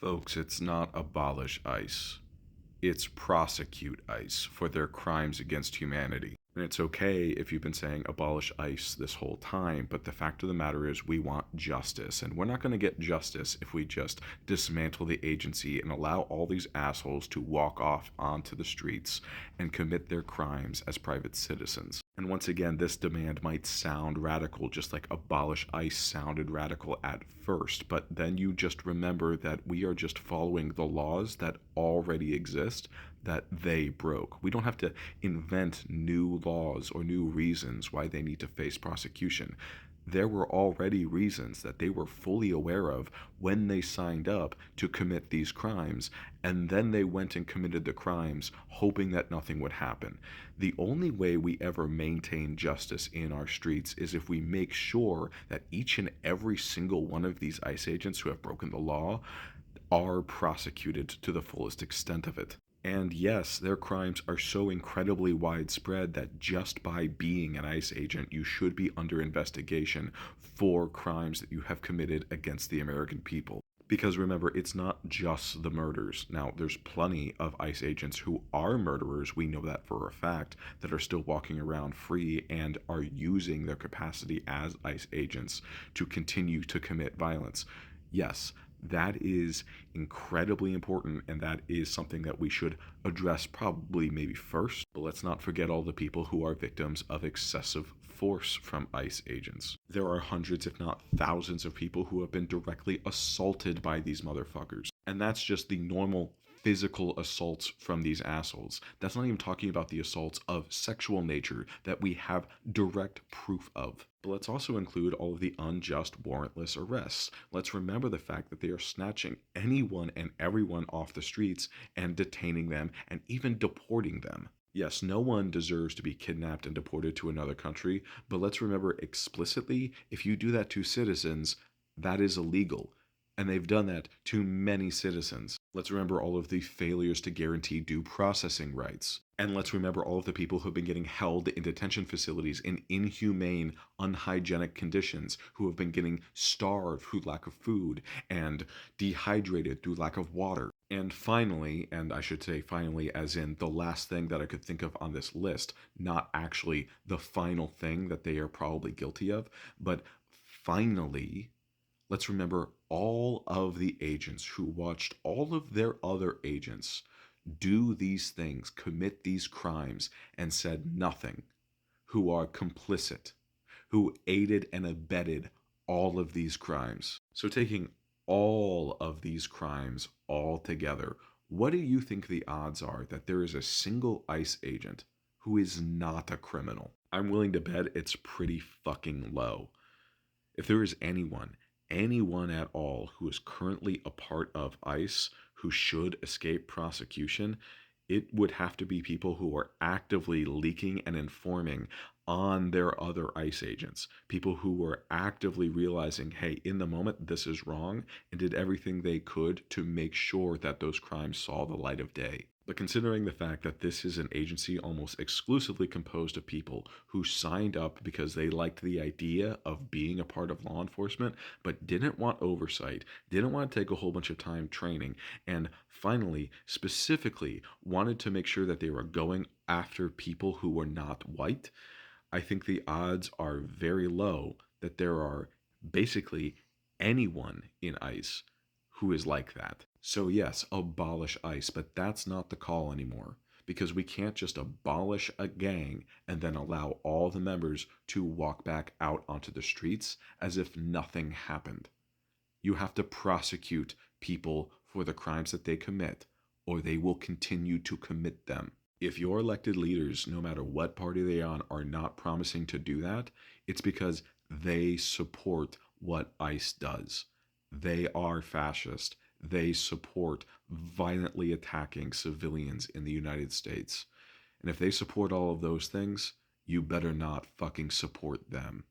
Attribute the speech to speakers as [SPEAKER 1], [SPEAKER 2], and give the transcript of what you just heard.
[SPEAKER 1] Folks, it's not abolish ICE. It's prosecute ICE for their crimes against humanity. And it's okay if you've been saying abolish ICE this whole time, but the fact of the matter is we want justice. And we're not going to get justice if we just dismantle the agency and allow all these assholes to walk off onto the streets and commit their crimes as private citizens. And once again, this demand might sound radical, just like abolish ICE sounded radical at first, but then you just remember that we are just following the laws that already exist that they broke. We don't have to invent new laws or new reasons why they need to face prosecution. There were already reasons that they were fully aware of when they signed up to commit these crimes, and then they went and committed the crimes hoping that nothing would happen. The only way we ever maintain justice in our streets is if we make sure that each and every single one of these ICE agents who have broken the law are prosecuted to the fullest extent of it. And yes, their crimes are so incredibly widespread that just by being an ICE agent, you should be under investigation for crimes that you have committed against the American people. Because remember, it's not just the murders. Now, there's plenty of ICE agents who are murderers, we know that for a fact, that are still walking around free and are using their capacity as ICE agents to continue to commit violence. Yes, that is incredibly important, and that is something that we should address probably maybe first. But let's not forget all the people who are victims of excessive force from ICE agents. There are hundreds, if not thousands, of people who have been directly assaulted by these motherfuckers. And that's just the normal physical assaults from these assholes. That's not even talking about the assaults of sexual nature that we have direct proof of. But let's also include all of the unjust, warrantless arrests. Let's remember the fact that they are snatching anyone and everyone off the streets and detaining them and even deporting them. Yes, no one deserves to be kidnapped and deported to another country, but let's remember explicitly, if you do that to citizens, that is illegal. And they've done that to many citizens. Let's remember all of the failures to guarantee due processing rights. And let's remember all of the people who have been getting held in detention facilities in inhumane, unhygienic conditions, who have been getting starved through lack of food and dehydrated through lack of water. And finally, and I should say finally as in the last thing that I could think of on this list, not actually the final thing that they are probably guilty of, but finally, let's remember all of the agents who watched all of their other agents do these things, commit these crimes, and said nothing, who are complicit, who aided and abetted all of these crimes. So, taking all of these crimes all together, what do you think the odds are that there is a single ICE agent who is not a criminal? I'm willing to bet it's pretty fucking low. If there is anyone at all who is currently a part of ICE who should escape prosecution, it would have to be people who are actively leaking and informing on their other ICE agents. People who were actively realizing, hey, in the moment, this is wrong, and did everything they could to make sure that those crimes saw the light of day. But considering the fact that this is an agency almost exclusively composed of people who signed up because they liked the idea of being a part of law enforcement, but didn't want oversight, didn't want to take a whole bunch of time training, and finally, specifically, wanted to make sure that they were going after people who were not white, I think the odds are very low that there are basically anyone in ICE who is like that. So, yes, abolish ICE, but that's not the call anymore because we can't just abolish a gang and then allow all the members to walk back out onto the streets as if nothing happened. You have to prosecute people for the crimes that they commit, or they will continue to commit them. If your elected leaders, no matter what party they're on, are not promising to do that, it's because they support what ICE does. They are fascist. They support violently attacking civilians in the United States. And if they support all of those things, you better not fucking support them.